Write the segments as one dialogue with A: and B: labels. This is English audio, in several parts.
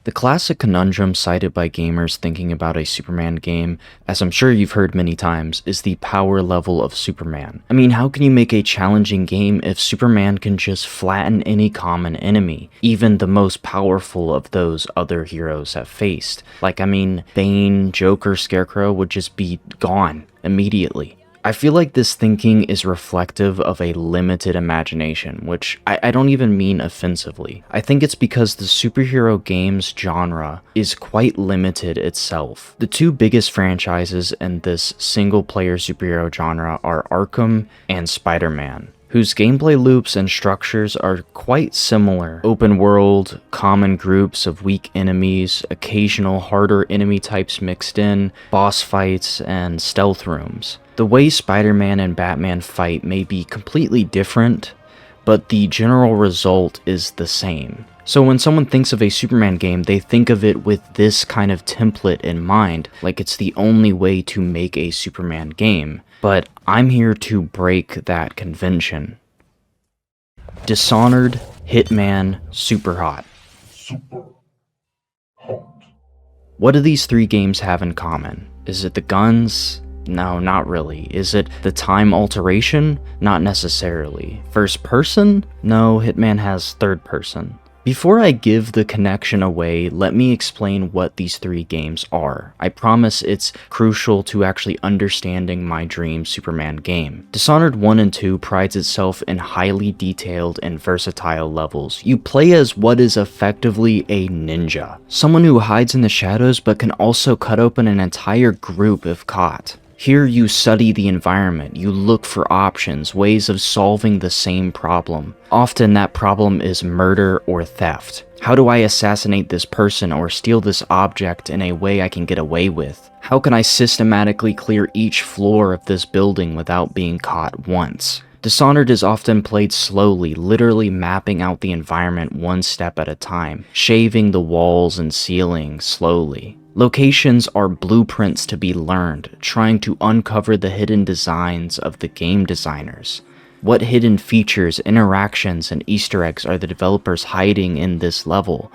A: The classic conundrum cited by gamers thinking about a Superman game, as I'm sure you've heard many times, is the power level of Superman. I mean, how can you make a challenging game if Superman can just flatten any common enemy, even the most powerful of those other heroes have faced? Like, I mean, Bane, Joker, Scarecrow would just be gone immediately. I feel like this thinking is reflective of a limited imagination, which I don't even mean offensively. I think it's because the superhero games genre is quite limited itself. The two biggest franchises in this single-player superhero genre are Arkham and Spider-Man, whose gameplay loops and structures are quite similar. Open world, common groups of weak enemies, occasional harder enemy types mixed in, boss fights, and stealth rooms. The way Spider-Man and Batman fight may be completely different, but the general result is the same. So when someone thinks of a Superman game, they think of it with this kind of template in mind, like it's the only way to make a Superman game. But I'm here to break that convention. Dishonored, Hitman, Superhot. What do these three games have in common? Is it the guns? No, not really. Is it the time alteration? Not necessarily. First person? No, Hitman has third person. Before I give the connection away, let me explain what these three games are. I promise it's crucial to actually understanding my dream Superman game. Dishonored 1 and 2 prides itself in highly detailed and versatile levels. You play as what is effectively a ninja, someone who hides in the shadows but can also cut open an entire group if caught. Here you study the environment, you look for options, ways of solving the same problem. Often that problem is murder or theft. How do I assassinate this person or steal this object in a way I can get away with? How can I systematically clear each floor of this building without being caught once? Dishonored is often played slowly, literally mapping out the environment one step at a time, shaving the walls and ceiling slowly. Locations are blueprints to be learned, trying to uncover the hidden designs of the game designers. What hidden features, interactions, and Easter eggs are the developers hiding in this level?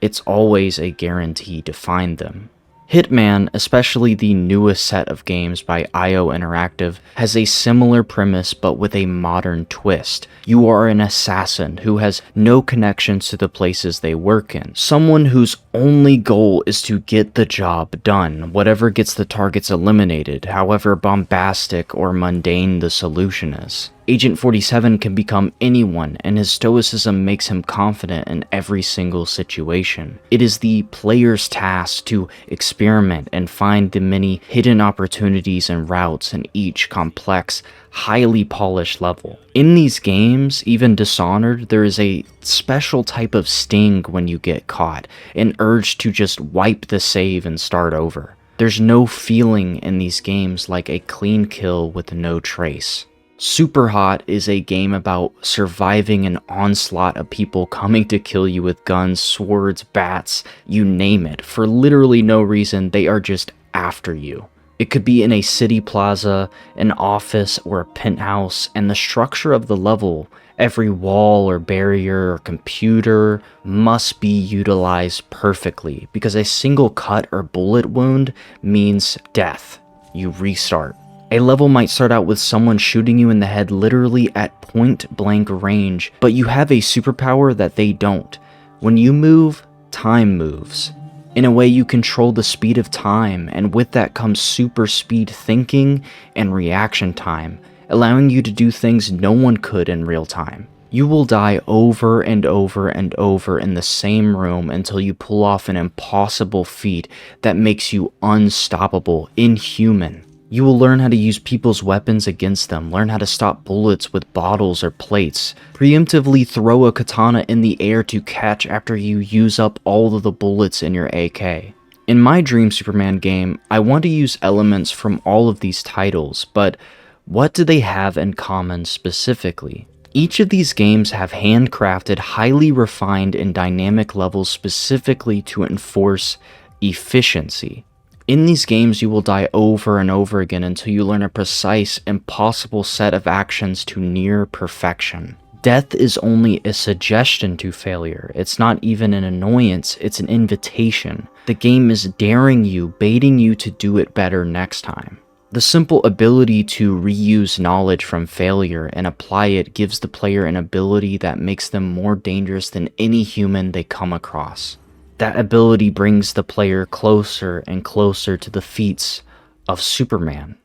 A: It's always a guarantee to find them. Hitman, especially the newest set of games by IO Interactive, has a similar premise but with a modern twist. You are an assassin who has no connections to the places they work in. Someone whose only goal is to get the job done, whatever gets the targets eliminated, however bombastic or mundane the solution is. Agent 47 can become anyone, and his stoicism makes him confident in every single situation. It is the player's task to experiment and find the many hidden opportunities and routes in each complex, highly polished level. In these games, even Dishonored, there is a special type of sting when you get caught, an urge to just wipe the save and start over. There's no feeling in these games like a clean kill with no trace. Superhot is a game about surviving an onslaught of people coming to kill you with guns, swords, bats, you name it. For literally no reason, they are just after you. It could be in a city plaza, an office, or a penthouse, and the structure of the level, every wall or barrier or computer, must be utilized perfectly, because a single cut or bullet wound means death. You restart. A level might start out with someone shooting you in the head literally at point-blank range, but you have a superpower that they don't. When you move, time moves. In a way, you control the speed of time, and with that comes super speed thinking and reaction time, allowing you to do things no one could in real time. You will die over and over and over in the same room until you pull off an impossible feat that makes you unstoppable, inhuman. You will learn how to use people's weapons against them, learn how to stop bullets with bottles or plates, preemptively throw a katana in the air to catch after you use up all of the bullets in your AK. In my dream Superman game, I want to use elements from all of these titles, but what do they have in common specifically? Each of these games have handcrafted, highly refined, and dynamic levels specifically to enforce efficiency. In these games, you will die over and over again until you learn a precise, impossible set of actions to near perfection. Death is only a suggestion to failure. It's not even an annoyance, it's an invitation. The game is daring you, baiting you to do it better next time. The simple ability to reuse knowledge from failure and apply it gives the player an ability that makes them more dangerous than any human they come across. That ability brings the player closer and closer to the feats of Superman.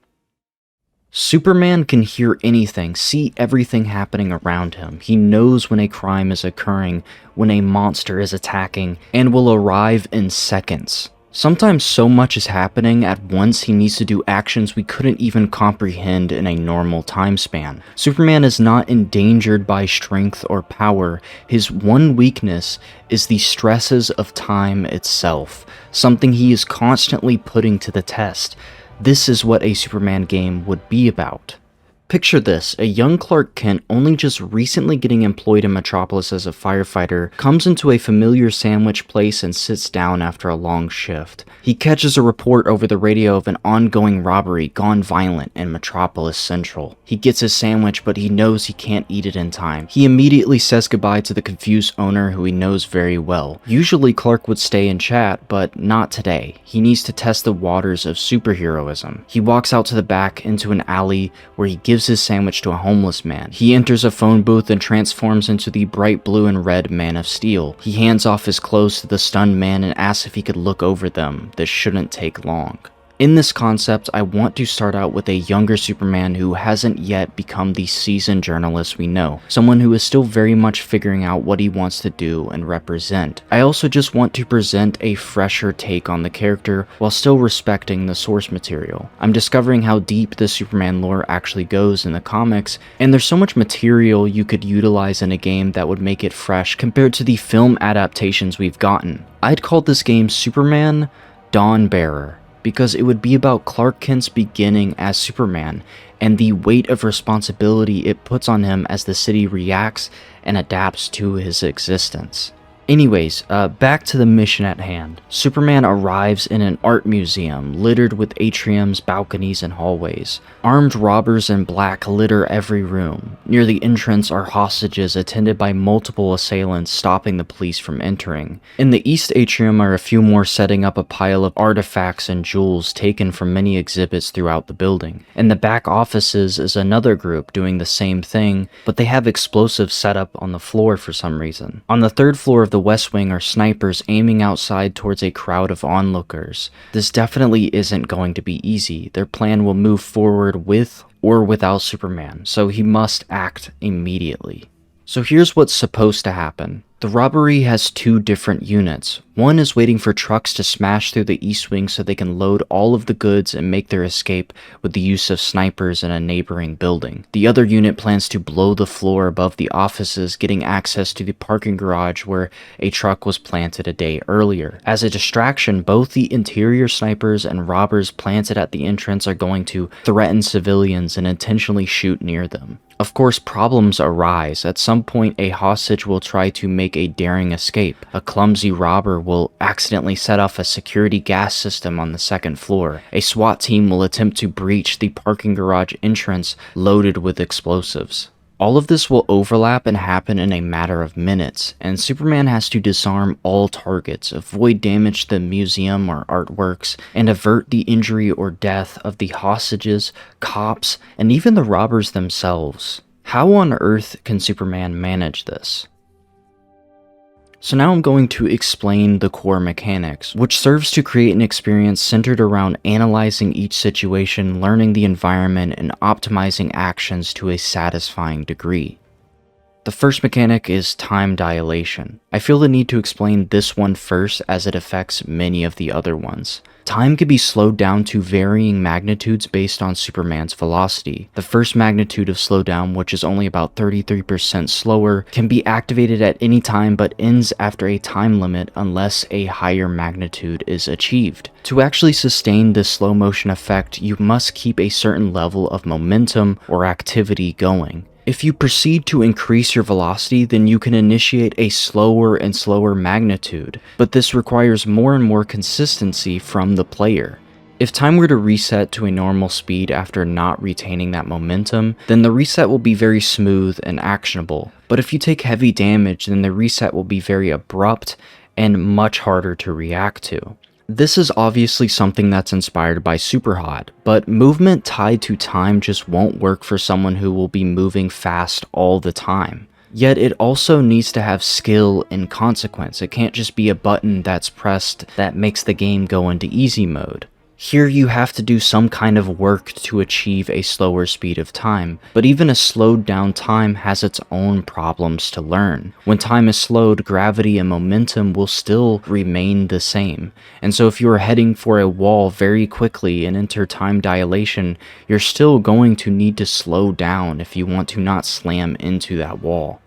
A: Superman can hear anything, see everything happening around him. He knows when a crime is occurring, when a monster is attacking, and will arrive in seconds. Sometimes so much is happening at once he needs to do actions we couldn't even comprehend in a normal time span. Superman is not endangered by strength or power. His one weakness is the stresses of time itself, something he is constantly putting to the test. This is what a Superman game would be about. Picture this, a young Clark Kent, only just recently getting employed in Metropolis as a firefighter, comes into a familiar sandwich place and sits down after a long shift. He catches a report over the radio of an ongoing robbery gone violent in Metropolis Central. He gets his sandwich, but he knows he can't eat it in time. He immediately says goodbye to the confused owner who he knows very well. Usually Clark would stay and chat, but not today. He needs to test the waters of superheroism. He walks out to the back into an alley where he gives his sandwich to a homeless man. He enters a phone booth and transforms into the bright blue and red Man of Steel. He hands off his clothes to the stunned man and asks if he could look over them. This shouldn't take long. In this concept, I want to start out with a younger Superman who hasn't yet become the seasoned journalist we know, someone who is still very much figuring out what he wants to do and represent. I also just want to present a fresher take on the character while still respecting the source material. I'm discovering how deep the Superman lore actually goes in the comics, and there's so much material you could utilize in a game that would make it fresh compared to the film adaptations we've gotten. I'd call this game Superman Dawnbearer, because it would be about Clark Kent's beginning as Superman and the weight of responsibility it puts on him as the city reacts and adapts to his existence. Anyways, back to the mission at hand. Superman arrives in an art museum littered with atriums, balconies, and hallways. Armed robbers in black litter every room. Near the entrance are hostages attended by multiple assailants stopping the police from entering. In the east atrium are a few more setting up a pile of artifacts and jewels taken from many exhibits throughout the building. In the back offices is another group doing the same thing, but they have explosives set up on the floor for some reason. On the third floor of the West Wing are snipers aiming outside towards a crowd of onlookers. This definitely isn't going to be easy. Their plan will move forward with or without Superman, so he must act immediately. So here's what's supposed to happen. The robbery has two different units. One is waiting for trucks to smash through the East Wing so they can load all of the goods and make their escape with the use of snipers in a neighboring building. The other unit plans to blow the floor above the offices, getting access to the parking garage where a truck was planted a day earlier. As a distraction, both the interior snipers and robbers planted at the entrance are going to threaten civilians and intentionally shoot near them. Of course, problems arise. At some point, a hostage will try to make a daring escape. A clumsy robber will accidentally set off a security gas system on the second floor. A SWAT team will attempt to breach the parking garage entrance loaded with explosives. All of this will overlap and happen in a matter of minutes, and Superman has to disarm all targets, avoid damage to the museum or artworks, and avert the injury or death of the hostages, cops, and even the robbers themselves. How on earth can Superman manage this? So now I'm going to explain the core mechanics, which serves to create an experience centered around analyzing each situation, learning the environment, and optimizing actions to a satisfying degree. The first mechanic is time dilation. I feel the need to explain this one first as it affects many of the other ones. Time can be slowed down to varying magnitudes based on Superman's velocity. The first magnitude of slowdown, which is only about 33% slower, can be activated at any time but ends after a time limit unless a higher magnitude is achieved. To actually sustain this slow motion effect, you must keep a certain level of momentum or activity going. If you proceed to increase your velocity, then you can initiate a slower and slower magnitude, but this requires more and more consistency from the player. If time were to reset to a normal speed after not retaining that momentum, then the reset will be very smooth and actionable. But if you take heavy damage, then the reset will be very abrupt and much harder to react to. This is obviously something that's inspired by Superhot, but movement tied to time just won't work for someone who will be moving fast all the time. Yet it also needs to have skill and consequence. It can't just be a button that's pressed that makes the game go into easy mode. Here you have to do some kind of work to achieve a slower speed of time, but even a slowed down time has its own problems to learn. When time is slowed, gravity and momentum will still remain the same, and so if you are heading for a wall very quickly and enter time dilation, you're still going to need to slow down if you want to not slam into that wall.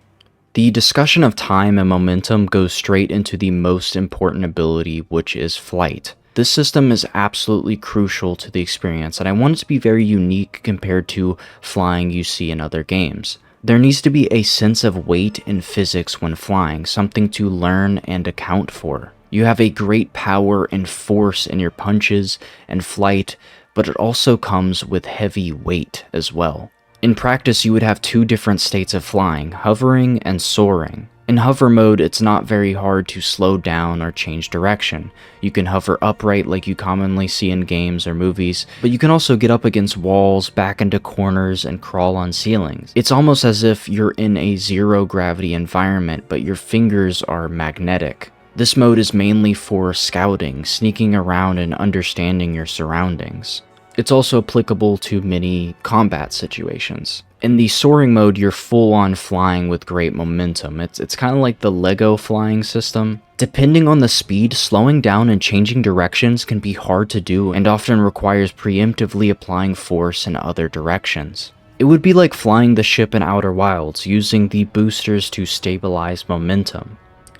A: The discussion of time and momentum goes straight into the most important ability, which is flight. This system is absolutely crucial to the experience, and I want it to be very unique compared to flying you see in other games. There needs to be a sense of weight and physics when flying, something to learn and account for. You have a great power and force in your punches and flight, but it also comes with heavy weight as well. In practice, you would have two different states of flying, hovering and soaring. In hover mode, it's not very hard to slow down or change direction. You can hover upright like you commonly see in games or movies, but you can also get up against walls, back into corners, and crawl on ceilings. It's almost as if you're in a zero gravity environment, but your fingers are magnetic. This mode is mainly for scouting, sneaking around, and understanding your surroundings. It's also applicable to many combat situations. In the soaring mode, you're full-on flying with great momentum. It's kind of like the Lego flying system. Depending on the speed, slowing down and changing directions can be hard to do and often requires preemptively applying force in other directions. It would be like flying the ship in Outer Wilds, using the boosters to stabilize momentum.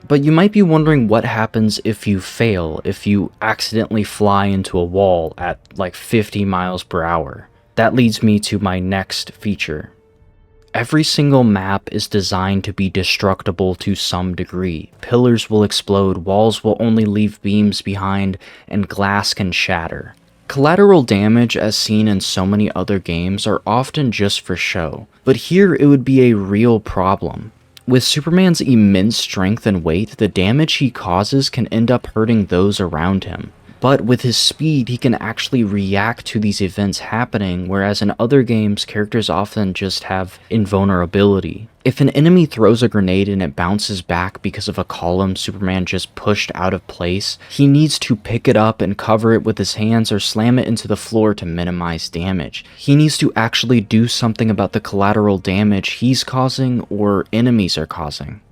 A: But you might be wondering what happens if you fail, if you accidentally fly into a wall at like 50 miles per hour. That leads me to my next feature. Every single map is designed to be destructible to some degree. Pillars will explode, walls will only leave beams behind, and glass can shatter. Collateral damage, as seen in so many other games, are often just for show, but here it would be a real problem. With Superman's immense strength and weight, the damage he causes can end up hurting those around him. But with his speed, he can actually react to these events happening, whereas in other games, characters often just have invulnerability. If an enemy throws a grenade and it bounces back because of a column Superman just pushed out of place, he needs to pick it up and cover it with his hands or slam it into the floor to minimize damage. He needs to actually do something about the collateral damage he's causing or enemies are causing.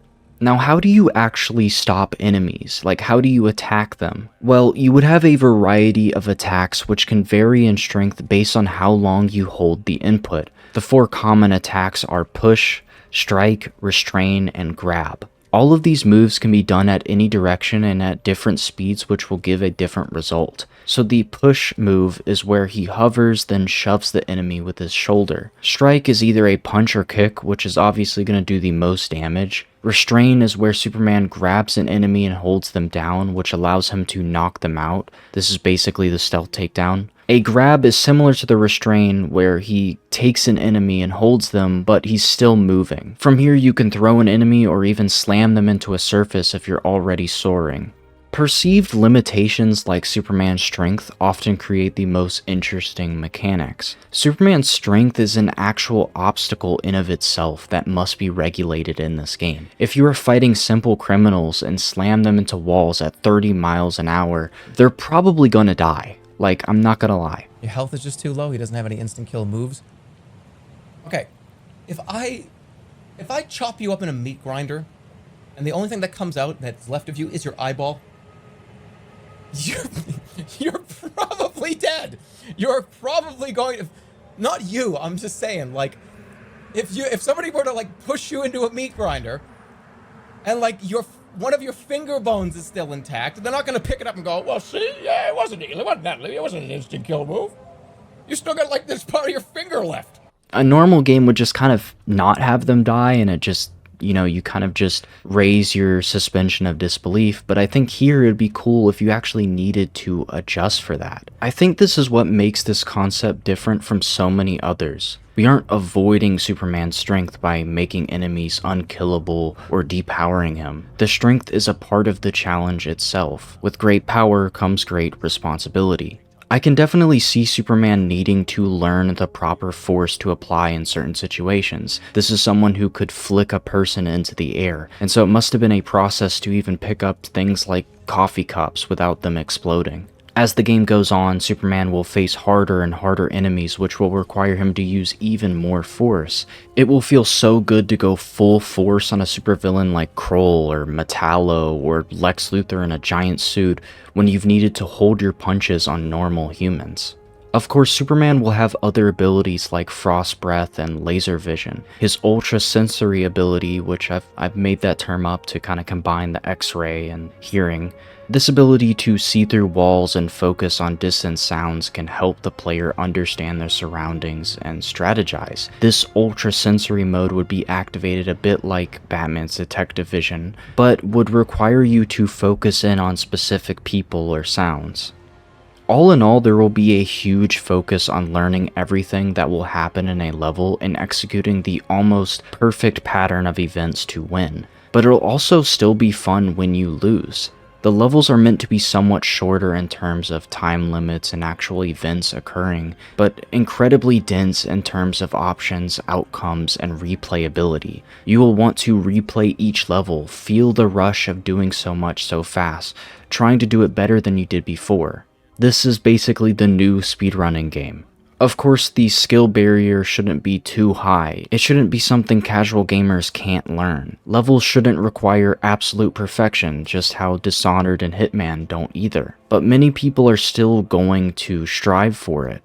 A: Now, how do you actually stop enemies? Like, how do you attack them? Well, you would have a variety of attacks which can vary in strength based on how long you hold the input. The four common attacks are push, strike, restrain, and grab. All of these moves can be done at any direction and at different speeds, which will give a different result. So the push move is where he hovers, then shoves the enemy with his shoulder. Strike is either a punch or kick, which is obviously going to do the most damage. Restrain is where Superman grabs an enemy and holds them down, which allows him to knock them out. This is basically the stealth takedown. A grab is similar to the restrain, where he takes an enemy and holds them, but he's still moving. From here you can throw an enemy or even slam them into a surface if you're already soaring. Perceived limitations like Superman's strength often create the most interesting mechanics. Superman's strength is an actual obstacle in of itself that must be regulated in this game. If you are fighting simple criminals and slam them into walls at 30 miles an hour, they're probably gonna die. Like, I'm not gonna lie.
B: Your health is just too low. He doesn't have any instant kill moves. Okay, if I chop you up in a meat grinder, and the only thing that comes out that's left of you is your eyeball, you're probably dead. You're probably going to, not you. I'm just saying, like, if somebody were to like push you into a meat grinder, and like one of your finger bones is still intact, they're not going to pick it up and go, well, see, yeah, it wasn't an instant kill move. You still got like this part of your finger left.
A: A normal game would just kind of not have them die, and it just, you know, you kind of just raise your suspension of disbelief, but I think here it'd be cool if you actually needed to adjust for that. I think this is what makes this concept different from so many others. We aren't avoiding Superman's strength by making enemies unkillable or depowering him. The strength is a part of the challenge itself. With great power comes great responsibility. I can definitely see Superman needing to learn the proper force to apply in certain situations. This is someone who could flick a person into the air, and so it must have been a process to even pick up things like coffee cups without them exploding. As the game goes on, Superman will face harder and harder enemies, which will require him to use even more force. It will feel so good to go full force on a supervillain like Kroll or Metallo or Lex Luthor in a giant suit when you've needed to hold your punches on normal humans. Of course, Superman will have other abilities like Frost Breath and Laser Vision. His Ultra Sensory ability, which I've made that term up to kind of combine the X-ray and hearing. This ability to see through walls and focus on distant sounds can help the player understand their surroundings and strategize. This Ultra Sensory mode would be activated a bit like Batman's Detective Vision, but would require you to focus in on specific people or sounds. All in all, there will be a huge focus on learning everything that will happen in a level and executing the almost perfect pattern of events to win. But it'll also still be fun when you lose. The levels are meant to be somewhat shorter in terms of time limits and actual events occurring, but incredibly dense in terms of options, outcomes, and replayability. You will want to replay each level, feel the rush of doing so much so fast, trying to do it better than you did before. This is basically the new speedrunning game. Of course, the skill barrier shouldn't be too high. It shouldn't be something casual gamers can't learn. Levels shouldn't require absolute perfection, just how Dishonored and Hitman don't either. But many people are still going to strive for it.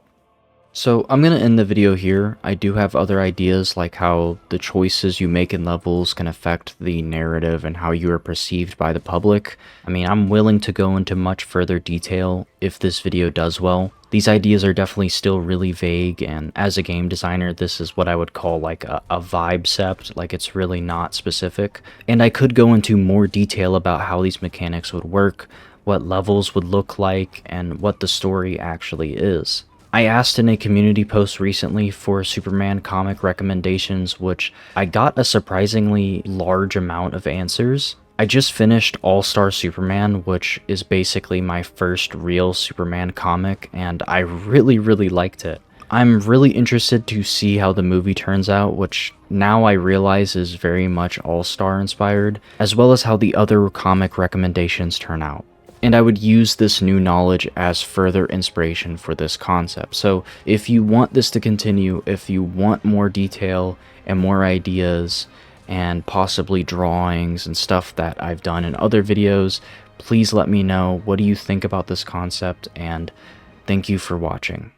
A: So I'm going to end the video here. I do have other ideas like how the choices you make in levels can affect the narrative and how you are perceived by the public. I mean, I'm willing to go into much further detail if this video does well. These ideas are definitely still really vague, and as a game designer, this is what I would call like a vibe-cept, like it's really not specific. And I could go into more detail about how these mechanics would work, what levels would look like, and what the story actually is. I asked in a community post recently for Superman comic recommendations, which I got a surprisingly large amount of answers. I just finished All-Star Superman, which is basically my first real Superman comic, and I really liked it. I'm really interested to see how the movie turns out, which now I realize is very much All-Star inspired, as well as how the other comic recommendations turn out. And I would use this new knowledge as further inspiration for this concept. So if you want this to continue, if you want more detail and more ideas and possibly drawings and stuff that I've done in other videos, please let me know. What do you think about this concept? And thank you for watching.